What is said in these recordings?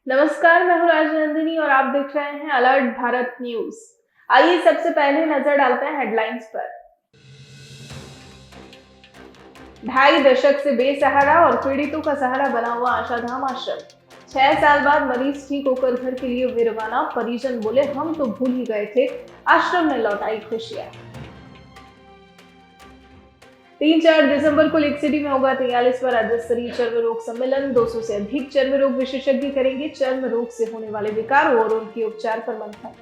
नमस्कार, मैं हूँ राजनंदिनी और आप देख रहे हैं अलर्ट भारत न्यूज। आइए सबसे पहले नजर डालते हैं हेडलाइंस पर। 2.5 दशक से बेसहारा और पीड़ितों का सहारा बना हुआ आशाधाम आश्रम। 6 साल बाद मरीज ठीक होकर घर के लिए हुए रवाना। परिजन बोले, हम तो भूल ही गए थे, आश्रम ने लौटाई खुशियां। 3-4 दिसंबर को लेक सिटी में होगा 43वां राज्य स्तरीय चर्म रोग सम्मेलन। 200 से अधिक चर्म रोग विशेषज्ञ करेंगे चर्म रोग से होने वाले विकारों और उनके उपचार पर मंथन।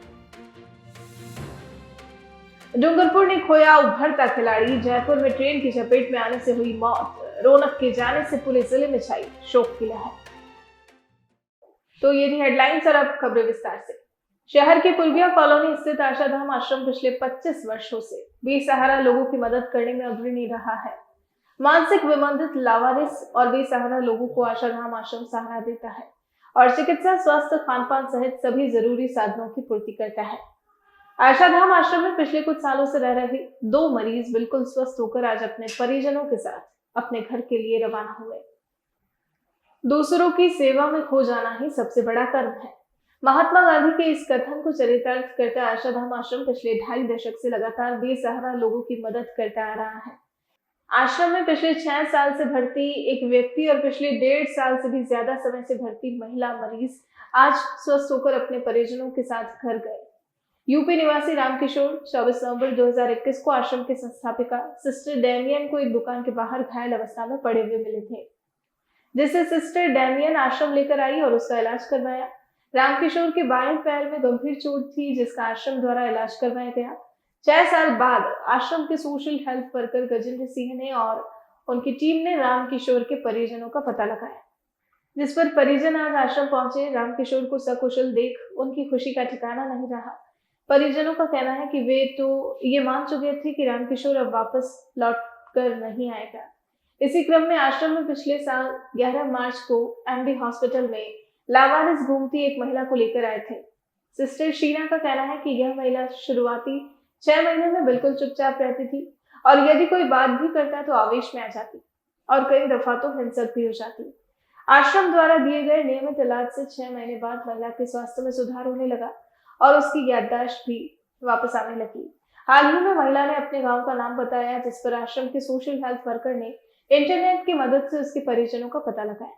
डूंगरपुर ने खोया उभरता खिलाड़ी। जयपुर में ट्रेन की चपेट में आने से हुई मौत। रौनक के जाने से पूरे जिले में छाई शोक की लहर। तो ये थी हेडलाइंस और अब खबरें विस्तार से। शहर के पुरबिया कॉलोनी स्थित आशाधाम आश्रम पिछले 25 वर्षों से बेसहारा लोगों की मदद करने में अग्रणी रहा है। मानसिक विमंदित, लावारिस और बेसहारा लोगों को आशाधाम आश्रम सहारा देता है और चिकित्सा, स्वास्थ्य, खान-पान सहित सभी जरूरी साधनों की पूर्ति करता है। आशाधाम आश्रम में पिछले कुछ सालों से रह रहे 2 मरीज बिल्कुल स्वस्थ होकर आज अपने परिजनों के साथ अपने घर के लिए रवाना हुए। दूसरों की सेवा में खो जाना ही सबसे बड़ा कर्म है। महात्मा गांधी के इस कथन को चरितार्थ करता आशाधाम आश्रम पिछले 2.5 दशक से लगातार बेसहारा लोगों की मदद करता आ रहा है। आश्रम में पिछले 6 साल से भर्ती एक व्यक्ति और पिछले 1.5 साल से भी ज्यादा समय से भर्ती महिला मरीज आज स्वस्थ होकर अपने परिजनों के साथ घर गए। यूपी निवासी रामकिशोर 24 नवंबर 2021 को आश्रम के संस्थापिका सिस्टर डैमियन को एक दुकान के बाहर घायल अवस्था में पड़े हुए मिले थे, जिसे सिस्टर डैमियन आश्रम लेकर आई और उसका इलाज करवाया। रामकिशोर के बाएं पैर में गंभीर चोट थी, जिसका आश्रम द्वारा इलाज करवाया गया। 6 साल बाद आश्रम के social health worker Gajendra Singh ने और उनकी टीम ने रामकिशोर के परिजनों का पता लगाया, जिस पर परिजन आज आश्रम पहुंचे। रामकिशोर को सकुशल देख उनकी खुशी का ठिकाना नहीं रहा। परिजनों का कहना है कि वे तो ये मान चुके थे कि रामकिशोर अब वापस लौट कर नहीं आएगा। इसी क्रम में आश्रम में पिछले साल 11 मार्च को एमडी हॉस्पिटल में लावारिस घूमती एक महिला को लेकर आए थे। सिस्टर शीना का कहना है कि यह महिला शुरुआती 6 महीने में बिल्कुल चुपचाप रहती थी और यदि कोई बात भी करता तो आवेश में आ जाती और कई दफा तो हिंसक भी हो जाती। आश्रम द्वारा दिए गए नियमित इलाज से 6 महीने बाद महिला के स्वास्थ्य में सुधार होने लगा और उसकी याददाश्त भी वापस आने लगी। हाल ही में महिला ने अपने गांव का नाम बताया, जिस पर आश्रम के सोशल हेल्थ वर्कर ने इंटरनेट की मदद से उसके परिजनों का पता लगाया,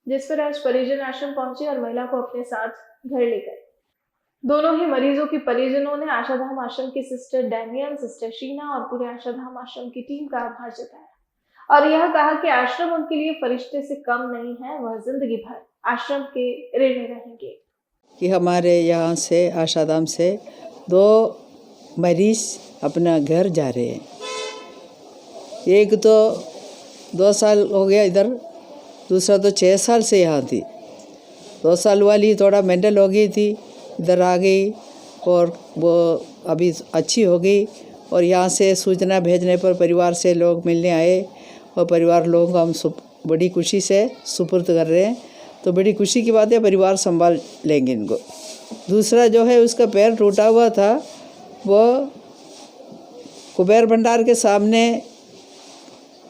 जिस पर आज परिजन आश्रम पहुंचे और महिला को अपने साथ घर ले गए। दोनों ही मरीजों के परिजनों ने आशाधाम आश्रम की सिस्टर डैमियन, सिस्टर शीना और पूरे आशाधाम आश्रम की टीम का आभार जताया और यह कहा कि आश्रम उनके लिए फरिश्ते से कम नहीं है, वह जिंदगी भर आश्रम के ऋणी रहेंगे। कि हमारे यहाँ से आशाधाम से 2 मरीज अपना घर जा रहे हैं। एक तो 2 साल हो गया इधर, दूसरा तो 6 साल से यहाँ थी। 2 साल वाली थोड़ा मेंटल हो गई थी, इधर आ गई और वो अभी अच्छी हो गई। और यहाँ से सूचना भेजने पर परिवार से लोग मिलने आए और परिवार लोगों को हम बड़ी खुशी से सुपुर्द कर रहे हैं। तो बड़ी खुशी की बात है, परिवार संभाल लेंगे इनको। दूसरा जो है, उसका पैर टूटा हुआ था, वो कुबेर भंडार के सामने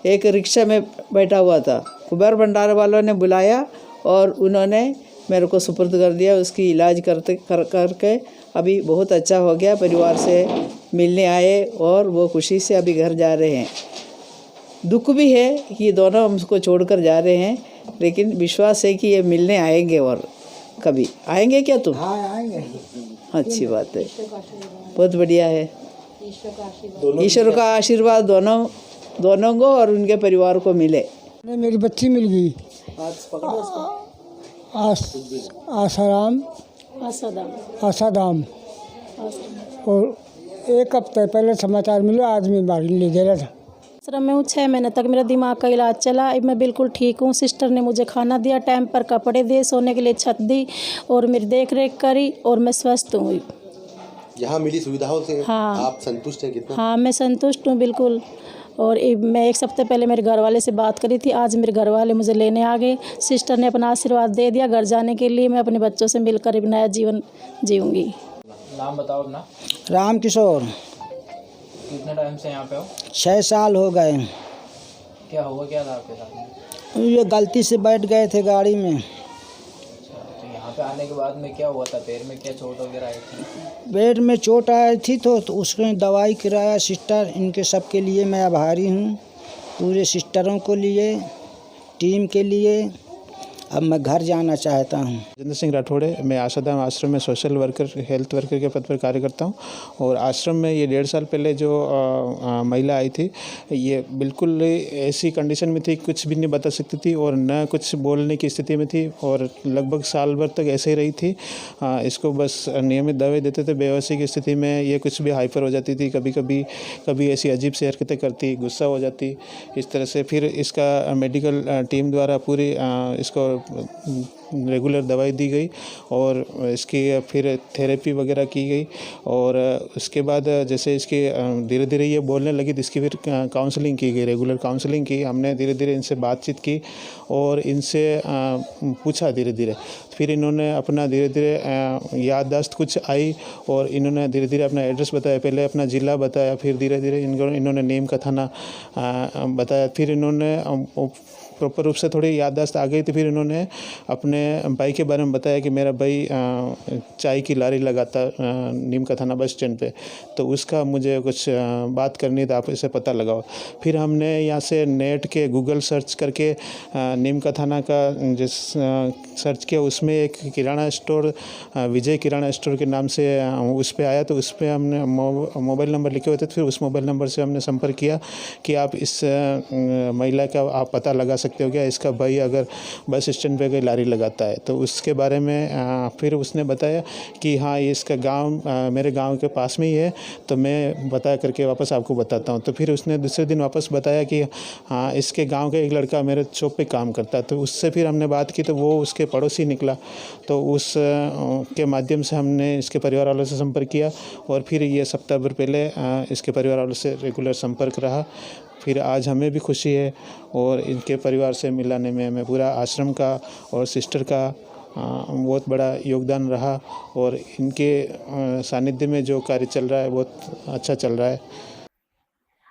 एक रिक्शा में बैठा हुआ था। कुबेर भंडार वालों ने बुलाया और उन्होंने मेरे को सुपुर्द कर दिया। उसकी इलाज करके अभी बहुत अच्छा हो गया। परिवार से मिलने आए और वो खुशी से अभी घर जा रहे हैं। दुख भी है कि दोनों हमको छोड़कर जा रहे हैं, लेकिन विश्वास है कि ये मिलने आएंगे। और कभी आएंगे क्या तुम? हाँ, आएंगे। अच्छी बात है, बहुत बढ़िया है। ईश्वर का आशीर्वाद दोनों को और उनके परिवार को मिले। मेरी बच्ची मिल गई। आशाधाम और 1 हफ्ते पहले समाचार मिला, आज मैं बाहर ले गया था। आश्रम में हूँ 6 महीने तक मेरा दिमाग का इलाज चला। अब मैं बिल्कुल ठीक हूँ। सिस्टर ने मुझे खाना दिया, टाइम पर कपड़े दिए, सोने के लिए छत दी और मेरी देख रेख करी और मैं स्वस्थ हूँ। यहाँ मिली सुविधाओं से हाँ, आप संतुष्ट हैं कितना? हाँ, मैं संतुष्ट हूँ बिल्कुल। और मैं 1 हफ्ते पहले मेरे घर वाले से बात करी थी, आज मेरे घर वाले मुझे लेने आ गए। सिस्टर ने अपना आशीर्वाद दे दिया घर जाने के लिए। मैं अपने बच्चों से मिलकर एक नया जीवन जीऊँगी। नाम बताओ अपना। रामकिशोर। कितने टाइम से यहाँ पे हो? 6 साल हो गए। क्या हुआ, क्या था आपके साथ में? ये गलती से बैठ गए थे गाड़ी में। अच्छा, तो यहाँ पे आने के बाद में क्या हुआ था, पैर में क्या चोट वगैरह आई थी? पेट में चोट आई थी तो उसने दवाई कराया सिस्टर, इनके सब के लिए मैं आभारी हूँ, पूरे सिस्टरों को लिए, टीम के लिए। अब मैं घर जाना चाहता हूँ। जितेंद्र सिंह राठौड़े, मैं आशाधाम आश्रम में सोशल वर्कर, हेल्थ वर्कर के पद पर कार्य करता हूँ। और आश्रम में ये 1.5 साल पहले जो महिला आई थी, ये बिल्कुल ऐसी कंडीशन में थी, कुछ भी नहीं बता सकती थी और न कुछ बोलने की स्थिति में थी और लगभग साल भर तक ऐसे ही रही थी। इसको बस नियमित दवाई देते थे। बेहोशी की स्थिति में ये कुछ भी हाइपर हो जाती थी, कभी ऐसी अजीब सी हरकतें करती, गुस्सा हो जाती, इस तरह से। फिर इसका मेडिकल टीम द्वारा पूरी इसको रेगुलर दवाई दी गई और इसकी फिर थेरेपी वगैरह की गई। और उसके बाद जैसे इसकी धीरे धीरे ये बोलने लगी तो इसकी फिर काउंसलिंग की गई, रेगुलर काउंसलिंग की। हमने धीरे धीरे इनसे बातचीत की और इनसे पूछा धीरे धीरे। फिर इन्होंने अपना धीरे धीरे याददाश्त कुछ आई और इन्होंने धीरे धीरे अपना एड्रेस बताया, पहले अपना ज़िला बताया, फिर धीरे धीरे इन्होंने नीम का थाना बताया। फिर इन्होंने प्रॉपर रूप से थोड़ी याददाश्त आ गई तो फिर इन्होंने अपने भाई के बारे में बताया कि मेरा भाई चाय की लारी लगाता नीम का थाना बस स्टैंड पे, तो उसका मुझे कुछ बात करनी थी, आप इसे पता लगाओ। फिर हमने यहाँ से नेट के गूगल सर्च करके नीम का थाना का जिस सर्च किया, उसमें एक किराना स्टोर, विजय किराना स्टोर के नाम से उस पर आया, तो उस पर हमने मोबाइल नंबर लिखे हुए थे। फिर उस मोबाइल नंबर से हमने संपर्क किया कि आप इस महिला का आप पता लगा सकते हो क्या, इसका भाई अगर बस स्टैंड पे कोई लारी लगाता है। तो उसके बारे में फिर उसने बताया कि हाँ, ये इसका गांव मेरे गांव के पास में ही है, तो मैं बता करके वापस आपको बताता हूँ। तो फिर उसने दूसरे दिन वापस बताया कि हाँ, इसके गांव का एक लड़का मेरे शॉप पे काम करता है। तो उससे फिर हमने बात की तो वो उसके पड़ोसी निकला। तो उस के माध्यम से हमने इसके परिवार वालों से संपर्क किया और फिर ये सप्ताह भर पहले इसके परिवार वालों से रेगुलर संपर्क रहा। फिर आज हमें भी खुशी है और इनके परिवार से मिलाने में हमें पूरा आश्रम का और सिस्टर का बहुत बड़ा योगदान रहा और इनके सानिध्य में जो कार्य चल रहा है बहुत अच्छा चल रहा है।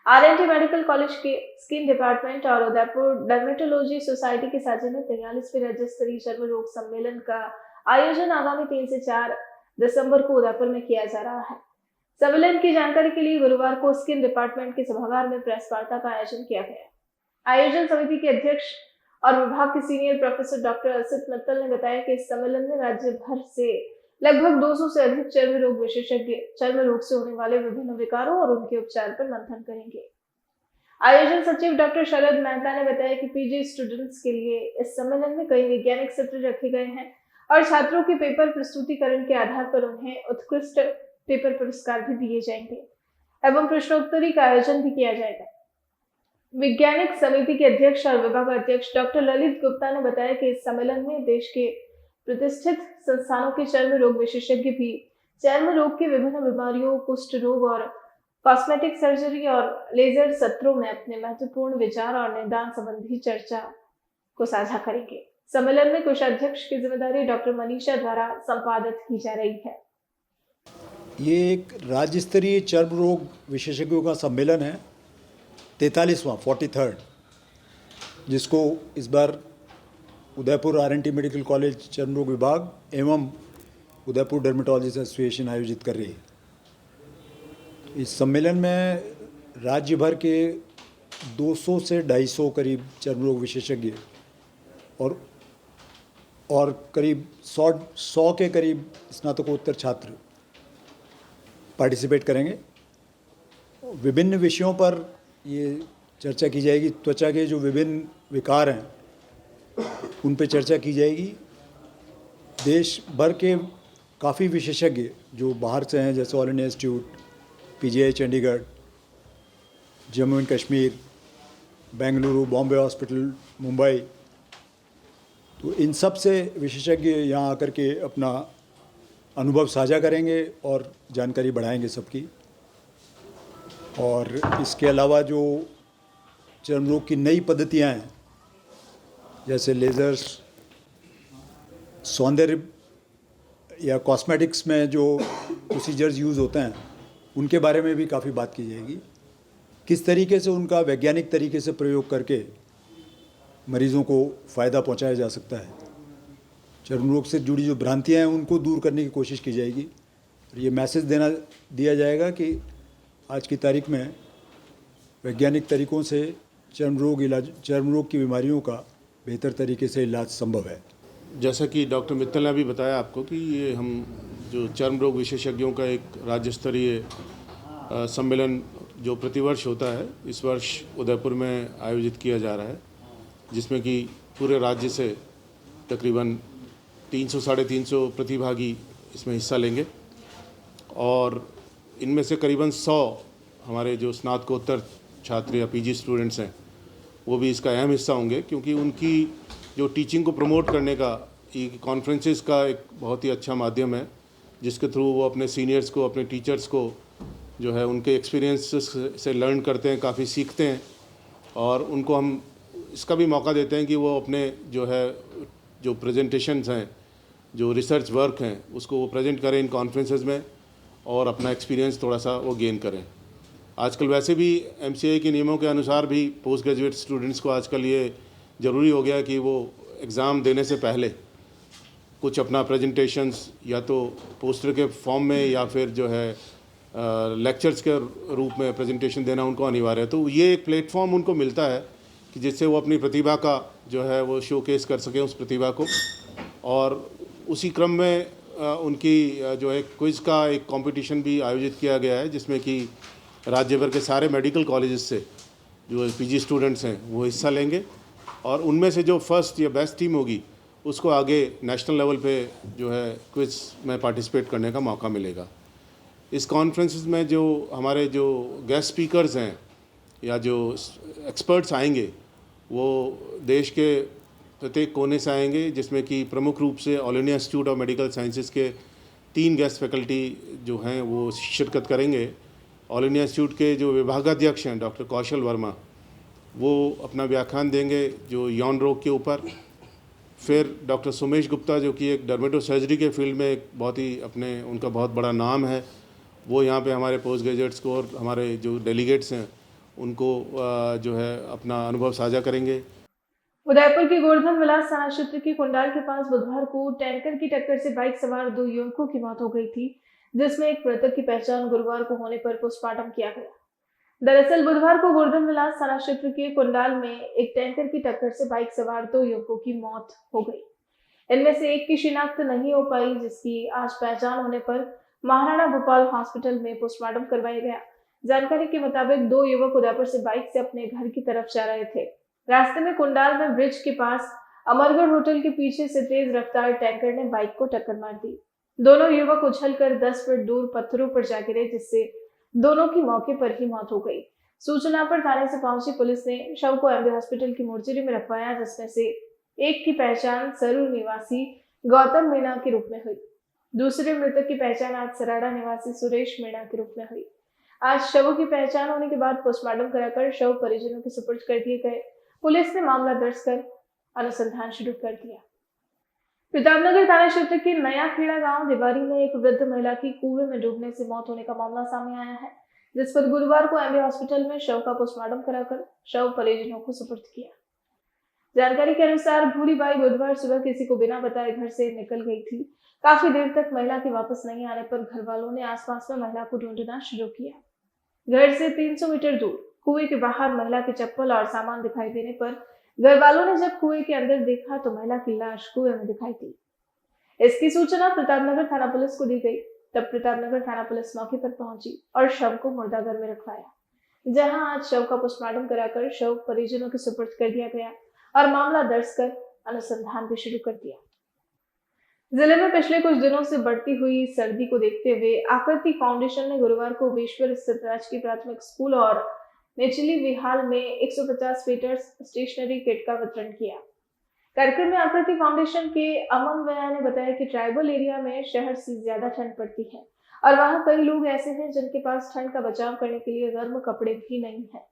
आरएनटी मेडिकल कॉलेज के स्किन डिपार्टमेंट और उदयपुर डर्मेटोलॉजी सोसाइटी के साझे में 43वें राज्य स्तरीय चर्म रोग सम्मेलन का आयोजन आगामी 3 से 4 दिसंबर को उदयपुर में किया जा रहा है। सम्मेलन की जानकारी के लिए गुरुवार को स्किन डिपार्टमेंट के सभागार में प्रेस वार्ता का आयोजन किया गया। आयोजन समिति के अध्यक्ष और विभाग के senior professor doctor Asit Mittal ने बताया कि इस सम्मेलन में राज्य भर से लगभग 200 से अधिक चर्म रोग विशेषज्ञ चर्म रोग से होने वाले विभिन्न विकारों और उनके उपचार पर मंथन करेंगे। आयोजन सचिव डॉक्टर शरद मेहता ने बताया कि पीजी स्टूडेंट्स के लिए इस सम्मेलन में कई वैज्ञानिक सत्र रखे गए हैं और छात्रों के पेपर प्रस्तुतिकरण के आधार पर उन्हें उत्कृष्ट पेपर पुरस्कार भी दिए जाएंगे एवं प्रश्नोत्तरी का आयोजन भी किया जाएगा। वैज्ञानिक समिति के अध्यक्ष और विभाग अध्यक्ष डॉक्टर ललित गुप्ता ने बताया कि इस सम्मेलन में देश के प्रतिष्ठित संस्थानों के चर्म रोग विशेषज्ञ भी चर्म रोग की विभिन्न बीमारियों, कुष्ठ रोग और कॉस्मेटिक सर्जरी और लेजर सत्रों में अपने महत्वपूर्ण विचार और निदान संबंधी चर्चा को साझा करेंगे। सम्मेलन में कोषाध्यक्ष की जिम्मेदारी डॉक्टर मनीषा द्वारा संपादित की जा रही है। ये एक राज्य स्तरीय चर्म रोग विशेषज्ञों का सम्मेलन है, 43वां 43rd, जिसको इस बार उदयपुर आरएनटी मेडिकल कॉलेज चर्म रोग विभाग एवं उदयपुर डर्मेटोलॉजिस्ट एसोसिएशन आयोजित कर रही है। इस सम्मेलन में राज्य भर के 200 से 250 करीब चर्म रोग विशेषज्ञ और करीब 100 के करीब स्नातकोत्तर छात्र पार्टिसिपेट करेंगे। विभिन्न विषयों पर ये चर्चा की जाएगी। त्वचा के जो विभिन्न विकार हैं उन पर चर्चा की जाएगी। देश भर के काफ़ी विशेषज्ञ जो बाहर से हैं, जैसे all India institute, PGI Chandigarh, Jammu and Kashmir, Bengaluru, Bombay hospital, Mumbai, तो इन सब से विशेषज्ञ यहाँ आकर के अपना अनुभव साझा करेंगे और जानकारी बढ़ाएंगे सबकी। और इसके अलावा जो चर्म रोग की नई पद्धतियाँ हैं, जैसे लेज़र्स, सौंदर्य या कॉस्मेटिक्स में जो प्रोसीजर्स यूज़ होते हैं, उनके बारे में भी काफ़ी बात की जाएगी। किस तरीके से उनका वैज्ञानिक तरीके से प्रयोग करके मरीज़ों को फ़ायदा पहुंचाया जा सकता है। चर्म रोग से जुड़ी जो भ्रांतियाँ हैं उनको दूर करने की कोशिश की जाएगी। और ये मैसेज दिया जाएगा कि आज की तारीख में वैज्ञानिक तरीक़ों से चर्म रोग की बीमारियों का बेहतर तरीके से इलाज संभव है। जैसा कि डॉक्टर मित्तल ने अभी बताया आपको कि ये हम जो चर्म रोग विशेषज्ञों का एक राज्य स्तरीय सम्मेलन जो प्रतिवर्ष होता है, इस वर्ष उदयपुर में आयोजित किया जा रहा है, जिसमें कि पूरे राज्य से तकरीबन 300-350 प्रतिभागी इसमें हिस्सा लेंगे और इनमें से करीबन 100 हमारे जो स्नातकोत्तर छात्र या पीजी स्टूडेंट्स हैं वो भी इसका अहम हिस्सा होंगे, क्योंकि उनकी जो टीचिंग को प्रमोट करने का ये कॉन्फ्रेंसेस का एक बहुत ही अच्छा माध्यम है, जिसके थ्रू वो अपने सीनियर्स को, अपने टीचर्स को जो है उनके एक्सपीरियंस से लर्न करते हैं, काफ़ी सीखते हैं और उनको हम इसका भी मौका देते हैं कि वो अपने जो प्रेजेंटेशंस हैं, जो रिसर्च वर्क हैं, उसको वो प्रेजेंट करें इन कॉन्फ्रेंसेस में और अपना एक्सपीरियंस थोड़ा सा वो गेन करें। आजकल वैसे भी MCA के नियमों के अनुसार भी पोस्ट ग्रेजुएट स्टूडेंट्स को आजकल ये ज़रूरी हो गया कि वो एग्ज़ाम देने से पहले कुछ अपना प्रेजेंटेशंस या तो पोस्टर के फॉर्म में या फिर जो है लेक्चर्स के रूप में प्रेजेंटेशन देना उनको अनिवार्य है। तो ये एक प्लेटफॉर्म उनको मिलता है कि जिससे वो अपनी प्रतिभा का जो है वो शोकेस कर सकें उस प्रतिभा को। और उसी क्रम में उनकी जो है क्विज़ का एक कंपटीशन भी आयोजित किया गया है, जिसमें कि राज्य भर के सारे मेडिकल कॉलेजेस से जो पीजी स्टूडेंट्स हैं वो हिस्सा लेंगे और उनमें से जो फर्स्ट या बेस्ट टीम होगी उसको आगे नेशनल लेवल पे जो है क्विज़ में पार्टिसिपेट करने का मौका मिलेगा। इस कॉन्फ्रेंसेस में जो हमारे जो गेस्ट स्पीकर्स हैं या जो एक्सपर्ट्स आएंगे वो देश के प्रत्येक कोने से आएंगे, जिसमें कि प्रमुख रूप से all India institute of medical sciences के 3 गेस्ट फैकल्टी जो हैं वो शिरकत करेंगे। ऑल इंडिया इंस्टीट्यूट के जो विभागाध्यक्ष हैं डॉक्टर कौशल वर्मा, वो अपना व्याख्यान देंगे जो यौन रोग के ऊपर। फिर डॉक्टर सुमेश गुप्ता जो कि एक डर्मेटोसर्जरी के फील्ड में एक बहुत ही उनका बहुत बड़ा नाम है, वो यहाँ पे हमारे पोस्ट ग्रेजुएट्स को और हमारे जो डेलीगेट्स हैं उनको जो है अपना अनुभव साझा करेंगे। उदयपुर के गोवर्धन विलास थाना क्षेत्र के कुंडाल के पास बुधवार को टैंकर की टक्कर से बाइक सवार 2 युवकों की मौत हो गई थी, जिसमें एक मृतक की पहचान गुरुवार को होने पर पोस्टमार्टम किया गया। दरअसल बुधवार को गोवर्धन विलास थाना क्षेत्र के कुंडाल में एक टैंकर की टक्कर से बाइक सवार 2 युवकों की मौत हो गई। इनमें से एक की शिनाख्त नहीं हो पाई, जिसकी आज पहचान होने पर महाराणा भोपाल हॉस्पिटल में पोस्टमार्टम करवाया गया। जानकारी के मुताबिक 2 युवक उदयपुर से बाइक से अपने घर की तरफ जा रहे थे। रास्ते में कुंडाल में ब्रिज के पास अमरगढ़ होटल के पीछे से तेज रफ्तार टैंकर ने बाइक को टक्कर मार दी। दोनों युवक उछलकर 10 फीट दूर पत्थरों पर जा गिरे, जिससे दोनों की मौके पर ही मौत हो गई। सूचना पर थाने से पहुंची पुलिस ने शव को एमबी हॉस्पिटल की मोर्चरी में रखवाया, जिसमें से एक की पहचान सरूर निवासी गौतम मीणा के रूप में हुई। दूसरे मृतक की पहचान आज सराड़ा निवासी सुरेश मीणा के रूप में हुई। आज शवों की पहचान होने के बाद पोस्टमार्टम कराकर शव परिजनों के सुपुर्द कर दिए गए। पुलिस ने मामला दर्ज कर अनुसंधान शुरू कर दिया। प्रतापनगर थाना क्षेत्र के नया खेड़ा गांव दिवारी में एक वृद्ध महिला की कुएं में डूबने से मौत होने का मामला सामने आया है, जिस पर गुरुवार को एमबी हॉस्पिटल में शव का पोस्टमार्टम कराकर शव परिजनों को सुपुर्द किया। जानकारी के अनुसार भूरीबाई बुधवार सुबह किसी को बिना बताए घर से निकल गई थी। काफी देर तक महिला के वापस नहीं आने पर घर वालों ने आसपास में महिला को ढूंढना शुरू किया। घर से 300 मीटर दूर कुएं के बाहर महिला के चप्पल और सामान दिखाई देने पर घर वालों ने जब कुएं के अंदर देखा तो महिला की लाश कुएं में दिखाई दी। इसकी सूचना प्रतापनगर थाना पुलिस को दी गई। तब प्रतापनगर थाना पुलिस मौके पर पहुंची और शव को मुर्दाघर में रखवाया, जहां आज शव का पोस्टमार्टम कराकर शव परिजनों के सुपुर्द कर दिया गया और मामला दर्ज कर अनुसंधान भी शुरू कर दिया। जिले में पिछले कुछ दिनों से बढ़ती हुई सर्दी को देखते हुए आकृति फाउंडेशन ने गुरुवार को बेश्वर स्थित राजकीय प्राथमिक स्कूल और निचली विहाल में 150 स्वेटर्स स्टेशनरी किट का वितरण किया। कार्यक्रम में आकृति फाउंडेशन के अमन वया ने बताया कि ट्राइबल एरिया में शहर से ज्यादा ठंड पड़ती है और वहां कई लोग ऐसे हैं जिनके पास ठंड का बचाव करने के लिए गर्म कपड़े भी नहीं है।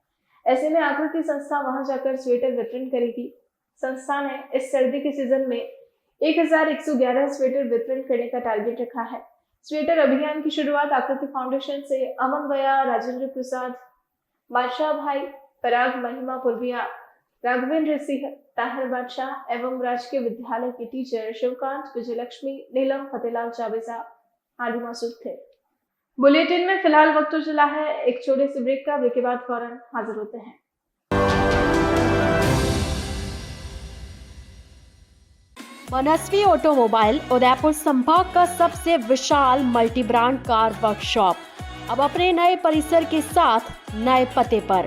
ऐसे में आकृति संस्था वहां जाकर स्वेटर वितरण करेगी। संस्था ने इस सर्दी के सीजन में 1111 स्वेटर वितरण करने का टारगेट रखा है। स्वेटर अभियान की शुरुआत आकृति फाउंडेशन से अमन वया, राजेंद्र प्रसाद, बादशाह भाई, पराग, महिमा, पूर्विया, राघवेंद्र सिंह, ताहिर बादशाह एवं राजकीय विद्यालय के टीचर शिवकांत, विजयलक्ष्मी, नीलम, फतेहलाल चाबेजा आदि मौजूद थे। बुलेटिन में फिलहाल वक्त तो चला है एक छोटे से ब्रेक का। ब्रेक के बाद फौरन हाजिर होते हैं। मनस्वी ऑटोमोबाइल उदयपुर संभाग का सबसे विशाल मल्टी ब्रांड कार वर्कशॉप अब अपने नए परिसर के साथ नए पते पर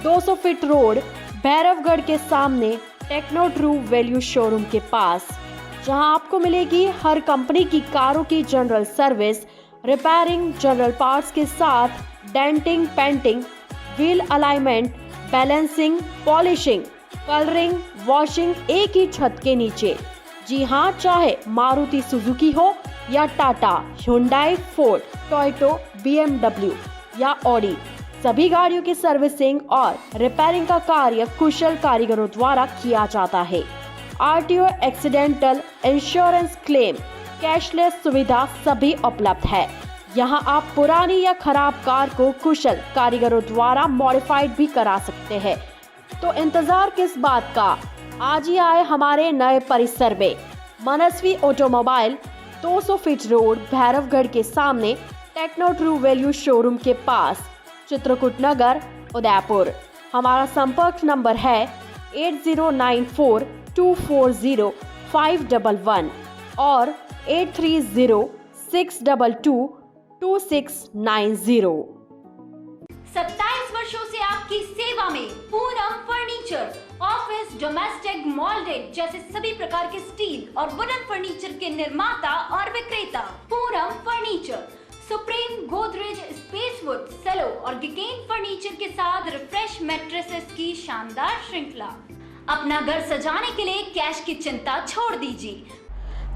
200 फीट रोड, भैरवगढ़ के सामने टेक्नो ट्रू वैल्यू शोरूम के पास, जहां आपको मिलेगी हर कंपनी की कारों की general service, repairing, general parts के साथ denting, painting, wheel alignment, balancing, polishing, colouring, washing एक ही छत के नीचे। जी हाँ, चाहे मारुति सुजुकी हो या Tata, Hyundai, Ford, Toyota, BMW या ऑडी, सभी गाड़ियों की सर्विसिंग और रिपेयरिंग का कार्य कुशल कारीगरों द्वारा किया जाता है। RTO, accidental, insurance claim, cashless सुविधा सभी उपलब्ध है। यहाँ आप पुरानी या खराब कार को कुशल कारीगरों द्वारा मॉडिफाइड भी करा सकते हैं। तो इंतजार किस बात का, आज ही आए हमारे नए परिसर में। मनस्वी ऑटोमोबाइल, 200 फीट रोड, भैरवगढ़ के सामने टेक्नो ट्रू वैल्यू शोरूम के पास, चित्रकूट नगर, उदयपुर। हमारा संपर्क नंबर है 8094240511 और 8306222690। 27 वर्षों से आपकी सेवा में पूनम फर्नीचर, ऑफिस, डोमेस्टिक, मॉल्डेड जैसे सभी प्रकार के स्टील और वुडन फर्नीचर के निर्माता और विक्रेता। Poonam furniture Supreme, Godrej, Spacewood, Cello और गिगेन फर्नीचर के साथ रिफ्रेश मैट्रेसेस की शानदार श्रृंखला। अपना घर सजाने के लिए कैश की चिंता छोड़ दीजिए।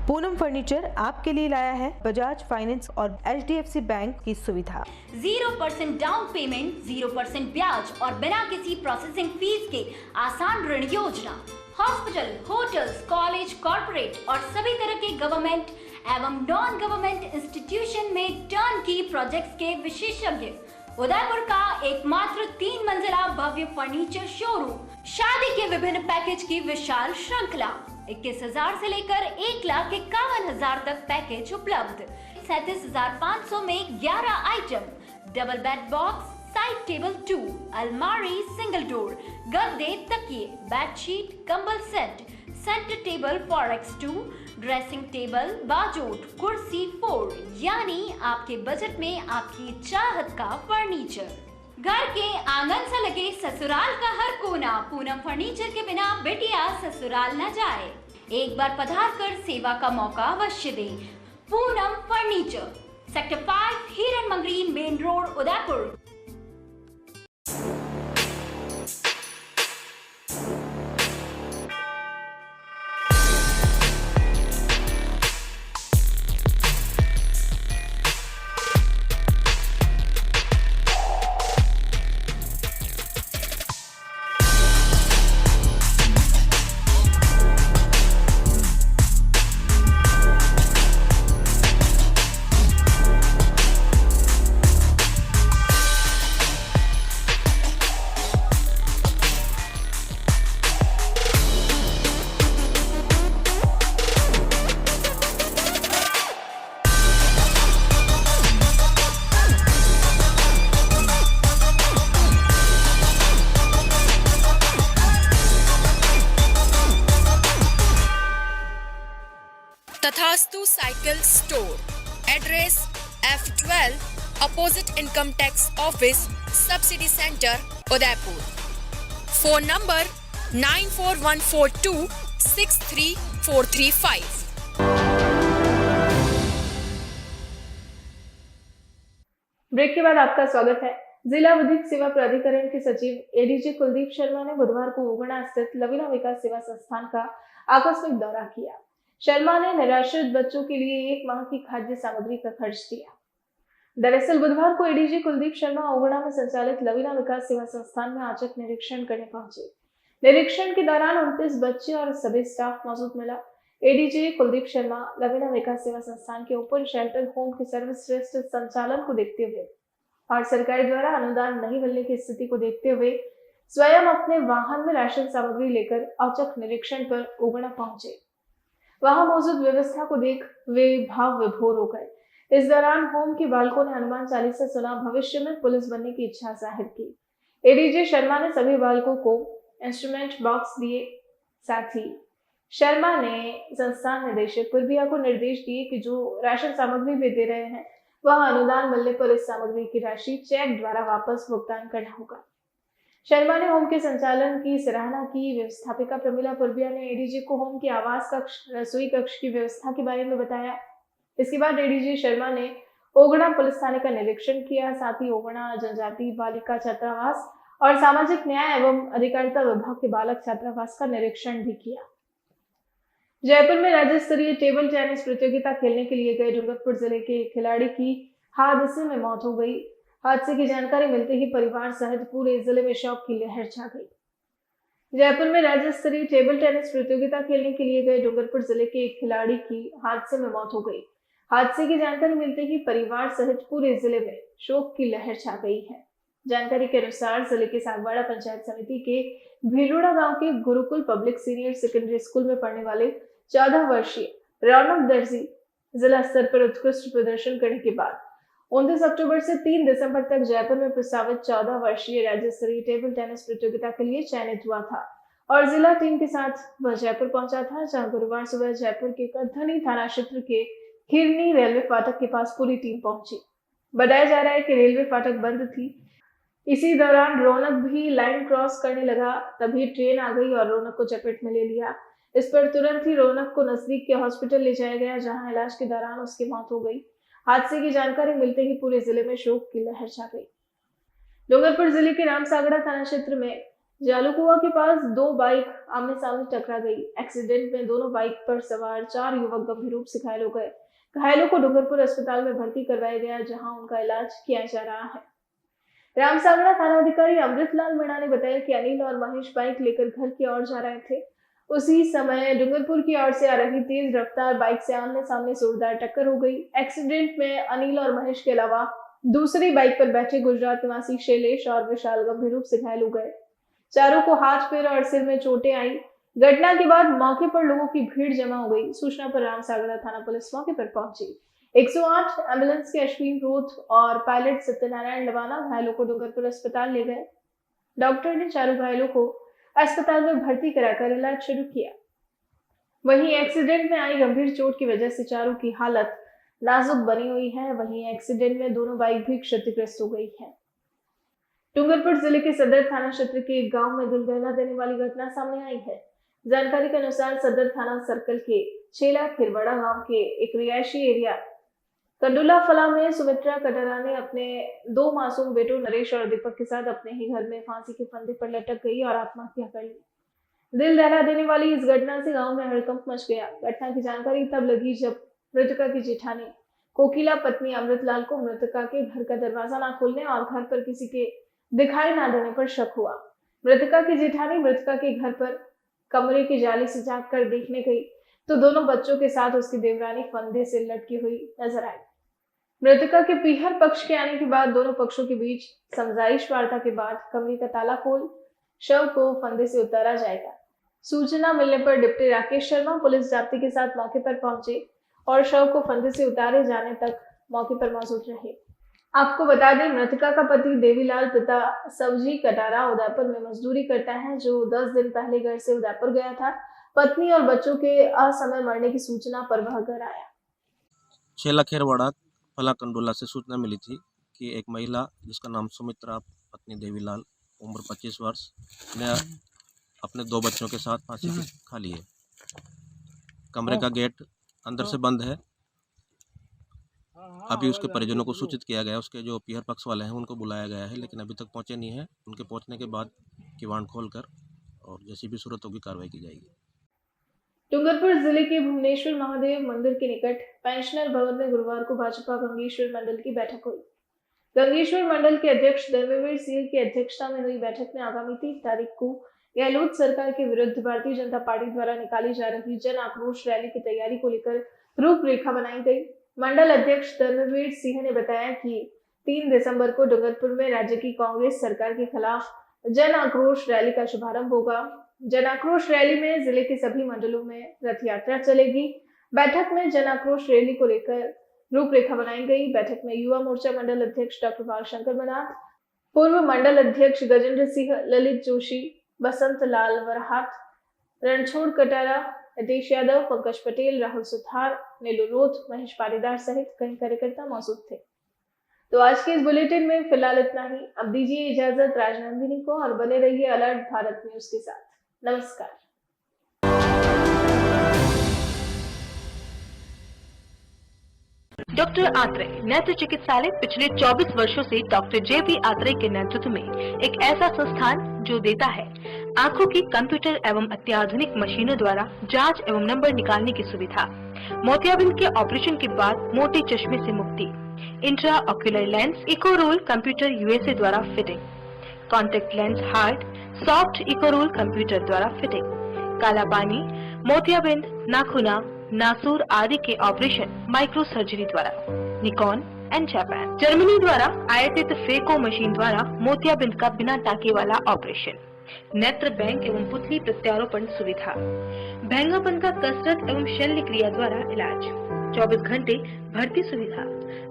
पूनम फर्नीचर आपके लिए लाया है बजाज फाइनेंस और HDFC बैंक की सुविधा। 0% डाउन पेमेंट, 0% ब्याज और बिना किसी प्रोसेसिंग फीस के आसान ऋण योजना। हॉस्पिटल, होटल्स, कॉलेज, कॉर्पोरेट और सभी तरह के गवर्नमेंट एवं नॉन गवर्नमेंट इंस्टीट्यूशन में टर्न की प्रोजेक्ट्स के विशेषज्ञ। उदयपुर का एकमात्र 3 मंजिला भव्य फर्नीचर शोरूम। शादी के विभिन्न पैकेज की विशाल श्रृंखला। 21,000 से लेकर 1,51,000 तक पैकेज उपलब्ध। 37,500 में 11 item, double bed box, side table 2, अलमारी, सिंगल डोर, गद्दे, तकिए, बेडशीट, कंबल set, centre table 4x2, dressing table, बाजोट, कुर्सी 4, यानी आपके बजट में आपकी चाहत का फर्नीचर। घर के आंगन से लगे ससुराल का हर कोना। पूनम फर्नीचर के बिना बेटिया ससुराल न जाए। एक बार पधार कर सेवा का मौका अवश्य दे। पूनम फर्नीचर, सेक्टर 5, हिरन Mangri, main road, Udaipur. Tathastu cycle store, address F12 opposite income tax office, subsidy centre, Udaipur. Phone number 9414263435। Break के बाद आपका स्वागत है। जिला विधिक सेवा प्राधिकरण के सचिव ADG कुलदीप शर्मा ने बुधवार को उगना स्थित लवीना विकास सेवा संस्थान का आकस्मिक दौरा किया। शर्मा ने निराश्रित बच्चों के लिए 1 माह की खाद्य सामग्री का खर्च दिया। दरअसल बुधवार को ADG कुलदीप शर्मा उगना में संचालित लवीना विकास सेवा संस्थान में औचक निरीक्षण करने पहुंचे। निरीक्षण के दौरान 29 बच्चे और सभी स्टाफ मौजूद मिला। ADG कुलदीप शर्मा लवीना विकास सेवा संस्थान के ओपन शेल्टर होम के सर्वश्रेष्ठ संचालन को देखते हुए और सरकार द्वारा अनुदान नहीं मिलने की स्थिति को देखते हुए स्वयं अपने वाहन में राशन सामग्री लेकर औचक निरीक्षण पर ओगड़ा पहुंचे। वहां मौजूद व्यवस्था को देख वे भाव विभोर हो गए। इस दौरान होम के बालकों ने हनुमान चालीसा सुना, भविष्य में पुलिस बनने की इच्छा जाहिर की। एडीजी शर्मा ने सभी बालकों को इंस्ट्रूमेंट बॉक्स दिए। साथ ही शर्मा ने संस्थान निदेशक पुरबिया को निर्देश दिए कि जो राशन सामग्री वे दे रहे हैं वह अनुदान मिलने पर इस सामग्री की राशि चेक द्वारा वापस भुगतान करना होगा। शर्मा ने होम के संचालन की सराहना की। व्यवस्थापिका प्रमिला पुरबिया ने एडीजी को होम के आवास कक्ष, रसोई कक्ष की व्यवस्था के बारे में बताया। इसके बाद एडीजी शर्मा ने ओगड़ा पुलिस थाने का निरीक्षण किया। साथ ही ओगड़ा जनजाति बालिका छात्रावास और सामाजिक न्याय एवं अधिकारिता विभाग के बालक छात्रावास का निरीक्षण भी किया। जयपुर में राज्य स्तरीय टेबल टेनिस प्रतियोगिता खेलने के लिए गए डूंगरपुर जिले के खिलाड़ी की हादसे में मौत हो गई। हादसे की जानकारी मिलते ही परिवार सहित पूरे जिले में शोक की लहर छा गई। जयपुर में राज्य स्तरीय टेबल टेनिस प्रतियोगिता खेलने के लिए गए डूंगरपुर जिले के एक खिलाड़ी की हादसे में मौत हो गई। हादसे की जानकारी मिलते ही परिवार सहित पूरे जिले में शोक की लहर छा गई है। जानकारी के अनुसार जिले के सागवाड़ा पंचायत समिति के भीलुड़ा गांव के Gurukul public senior secondary school में पढ़ने वाले 14 वर्षीय रौनक दर्जी जिला स्तर पर उत्कृष्ट प्रदर्शन करने के बाद 29 अक्टूबर से 3 दिसंबर तक जयपुर में प्रस्तावित 14 वर्षीय राज्य स्तरीय टेबल टेनिस प्रतियोगिता के लिए चयनित हुआ था और जिला टीम के साथ वह जयपुर पहुंचा था, जहां गुरुवार सुबह जयपुर के करधनी थाना क्षेत्र के खिरनी रेलवे फाटक के पास पूरी टीम पहुंची। बताया जा रहा है कि रेलवे फाटक बंद थी। इसी दौरान रौनक भी लाइन क्रॉस करने लगा, तभी ट्रेन आ गई और रौनक को चपेट में ले लिया। इस पर तुरंत ही रौनक को नजदीक के हॉस्पिटल ले जाया गया, जहां इलाज के दौरान उसकी मौत हो गई। हादसे की जानकारी मिलते ही पूरे जिले में शोक की लहर छा गई। डूंगरपुर जिले के रामसागड़ा थाना क्षेत्र में जालूकुआ के पास 2 बाइक आमने सामने टकरा गई। एक्सीडेंट में दोनों बाइक पर सवार 4 युवक गंभीर रूप से घायल हो गए। घायलों को डूंगरपुर अस्पताल में भर्ती करवाया गया, जहां उनका इलाज किया जा रहा है। रामसागड़ा थाना अधिकारी अमृतलाल मीणा ने बताया कि अनिल और महेश बाइक लेकर घर की ओर जा रहे थे। उसी समय डूंगरपुर की ओर से आ रही तेज रफ्तार बाइक से आमने सामने जोरदार टक्कर हो गई। एक्सीडेंट में अनिल और महेश के अलावा दूसरी बाइक पर बैठे गुजरात निवासी शैलेश और विशाल गंभीर रूप से घायल हो गए। चारों को हाथ, पैर और सिर में चोटें आई। घटना के बाद मौके पर लोगों की भीड़ जमा हो गई। सूचना पर रामसागड़ा थाना पुलिस मौके पर पहुंची। 108 एम्बुलेंस के अश्विन रोथ और पायलट सत्यनारायण लवाना घायलों को डूंगरपुर अस्पताल ले गए। डॉक्टर ने चारों घायलों को अस्पताल में भर्ती कराकर इलाज शुरू किया। वहीं एक्सीडेंट में आई गंभीर चोट की वजह से चारों की हालत नाजुक बनी हुई है। वहीं एक्सीडेंट में दोनों बाइक भी क्षतिग्रस्त हो गई है। डूंगरपुर जिले के सदर थाना क्षेत्र के एक गांव में दिल दहला देने वाली घटना सामने आई है। जानकारी के अनुसार सदर थाना सर्कल के छेला खिरवाड़ा गांव के एक रिहायशी एरिया कंडुला फला में सुमित्रा कटरा ने अपने 2 मासूम बेटों नरेश और दीपक के साथ अपने ही घर में फांसी के फंदे पर लटक गई और आत्महत्या कर ली। दिल दहला देने वाली इस घटना से गांव में हड़कंप मच गया। घटना की जानकारी तब लगी जब मृतका की जेठानी कोकिला पत्नी अमृतलाल को मृतका के घर का दरवाजा न खोलने और घर पर किसी के दिखाई न देने पर शक हुआ। मृतका की जेठानी मृतका के घर पर कमरे की जाली से झांक कर देखने गई तो दोनों बच्चों के साथ उसकी देवरानी फंदे से लटकी हुई नजर आई। मृतका के पीहर पक्ष के आने के बाद दोनों पक्षों के बीच समझाइश वार्ता के बाद कमरे का ताला खोल शव को फंदे से उतारा जाएगा। सूचना मिलने पर डिप्टी राकेश शर्मा पुलिस जाप्ती के साथ मौके पर पहुंचे और शव को फंदे से उतारे जाने तक मौके पर मौजूद रहे। आपको बता दें, मृतका का पति देवीलाल पिता सवजी कटारा उदयपुर में मजदूरी करता है, जो 10 दिन पहले घर से उदयपुर गया था। पत्नी और बच्चों के असमय मरने की सूचना पर वह घर आया। छेला खेरवाड़ा फला कंडोला से सूचना मिली थी कि एक महिला जिसका नाम सुमित्रा पत्नी देवीलाल उम्र 25 वर्ष ने अपने 2 बच्चों के साथ फांसी खा ली है। कमरे का गेट अंदर से बंद है। अभी उसके परिजनों को सूचित किया गया, उसके जो पीहर पक्ष वाले हैं उनको बुलाया गया है, लेकिन अभी तक पहुंचे नहीं है। उनके पहुंचने के बाद किवाड़ खोलकर और जैसी भी सूरत होगी कार्रवाई की जाएगी। डूंगरपुर जिले के भुवनेश्वर महादेव मंदिर के निकट पेंशनर भवन में गुरुवार को भाजपा गंगेश्वर मंडल की बैठक हुई। गंगेश्वर मंडल के अध्यक्ष धर्मवीर सिंह की अध्यक्षता में हुई बैठक में आगामी 3 तारीख को गहलोत सरकार के विरुद्ध भारतीय जनता पार्टी द्वारा निकाली जा रही जन आक्रोश रैली की तैयारी को लेकर रूपरेखा बनाई गई। मंडल अध्यक्ष धर्मवीर सिंह ने बताया कि 3 दिसंबर को डूंगरपुर में राज्य की कांग्रेस सरकार के खिलाफ जन आक्रोश रैली का शुभारंभ होगा। जन आक्रोश रैली में जिले के सभी मंडलों में रथ यात्रा चलेगी। बैठक में जन आक्रोश रैली को लेकर रूपरेखा बनाई गई। बैठक में युवा मोर्चा मंडल अध्यक्ष डॉक्टर बालशंकर मनाथ, पूर्व मंडल अध्यक्ष गजेंद्र सिंह, ललित जोशी, बसंत लाल वरहात, रणछोड़ कटारा, हितेश यादव, पंकज पटेल, राहुल सुथार, नीलू रोथ, महेश पाटीदार सहित कई कार्यकर्ता मौजूद थे। तो आज के इस बुलेटिन में फिलहाल इतना ही। अब दीजिए इजाजत राजनंदिनी को और बने रहिए अलर्ट भारत न्यूज के साथ। नमस्कार। डॉक्टर आत्रेय नेत्र चिकित्सालय पिछले 24 वर्षों से डॉक्टर जे.पी. आत्रेय के नेतृत्व में एक ऐसा संस्थान जो देता है आंखों की कंप्यूटर एवं अत्याधुनिक मशीनों द्वारा जांच एवं नंबर निकालने की सुविधा, मोतियाबिंद के ऑपरेशन के बाद मोटे चश्मे से मुक्ति, intra ocular lens eco roll computer USA द्वारा fitting, contact lens hard soft eco roll computer द्वारा फिटिंग, काला पानी, मोतियाबिंद, नाखूना, नासूर आदि के ऑपरेशन माइक्रो सर्जरी द्वारा, निकॉन एंड जापान, जर्मनी द्वारा आयातित फेको मशीन द्वारा मोतियाबिंद का बिना टाके वाला ऑपरेशन, नेत्र बैंक एवं पुतली प्रत्यारोपण सुविधा, भैंगापन का कसरत एवं शल्य क्रिया द्वारा इलाज, 24 घंटे भर्ती सुविधा,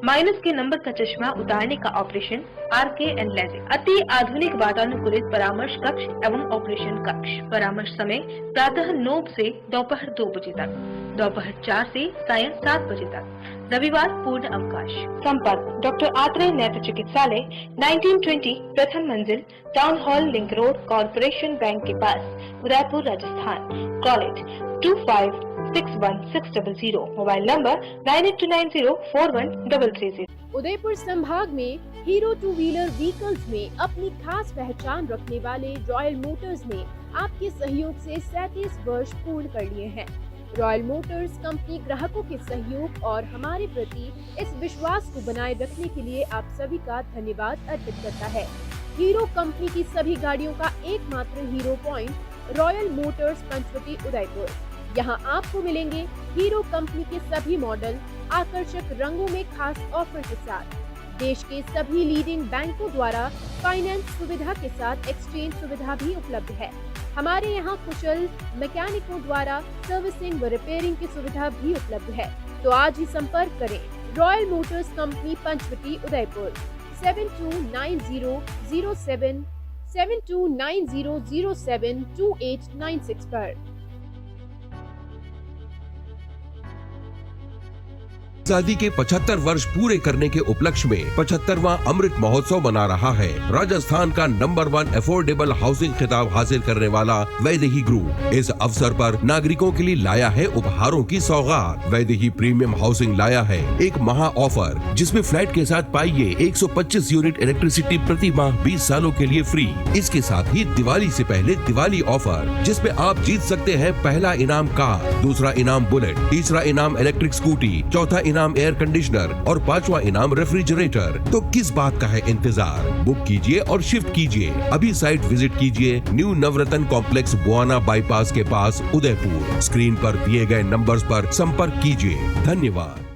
माइनस के नंबर का चश्मा उतारने का ऑपरेशन, आरके एंड लेजिक, अति आधुनिक वातानुकूलित परामर्श कक्ष एवं ऑपरेशन कक्ष, परामर्श समय प्रातः 9 से दोपहर 2 बजे तक, दोपहर 4 से सायं 7 बजे तक, रविवार पूर्ण अवकाश। संपर्क डॉक्टर आत्रेय नेत्र चिकित्सालय 1920 प्रथम मंजिल, town hall, link road, corporation bank के पास, Udaipur, Rajasthan. Call it 25616000, mobile number 9829041330। Udaipur संभाग में हीरो 2 व्हीलर व्हीकल्स में अपनी खास पहचान रखने वाले रॉयल मोटर्स ने आपके सहयोग से 37 वर्ष पूर्ण कर लिए हैं। रॉयल मोटर्स कंपनी ग्राहकों के सहयोग और हमारे प्रति इस विश्वास को बनाए रखने के लिए आप सभी का धन्यवाद अर्पित करता है। हीरो कंपनी की सभी गाड़ियों का एकमात्र Hero point Royal Motors Panchvati Udaipur. यहाँ आपको मिलेंगे हीरो कंपनी के सभी मॉडल आकर्षक रंगों में खास ऑफर के साथ। देश के सभी लीडिंग बैंकों द्वारा फाइनेंस सुविधा के साथ एक्सचेंज सुविधा भी उपलब्ध है। हमारे यहाँ कुशल मैकेनिकों द्वारा सर्विसिंग व रिपेयरिंग की सुविधा भी उपलब्ध है। तो आज ही संपर्क करें Royal Motors company Panchvati Udaipur 7290072896 पर। आजादी के 75 वर्ष पूरे करने के उपलक्ष्य में 75वां अमृत महोत्सव मना रहा है। राजस्थान का नंबर 1 अफोर्डेबल हाउसिंग खिताब हासिल करने वाला वैदेही ग्रुप इस अवसर पर नागरिकों के लिए लाया है उपहारों की सौगात। वैदेही प्रीमियम हाउसिंग लाया है एक महा ऑफर, जिसमें फ्लैट के साथ पाइए 125 यूनिट इलेक्ट्रिसिटी प्रति माह 20 सालों के लिए फ्री। इसके साथ ही दिवाली से पहले दिवाली ऑफर, जिसमें आप जीत सकते हैं पहला इनाम कार, दूसरा इनाम बुलेट, तीसरा इनाम इलेक्ट्रिक स्कूटी, चौथा इनाम एयर कंडीशनर और 5वां इनाम रेफ्रिजरेटर। तो किस बात का है इंतजार? बुक कीजिए और शिफ्ट कीजिए। अभी साइट विजिट कीजिए न्यू नवरत्न कॉम्प्लेक्स, बुआना बाईपास के पास, उदयपुर। स्क्रीन पर दिए गए नंबर्स पर संपर्क कीजिए। धन्यवाद।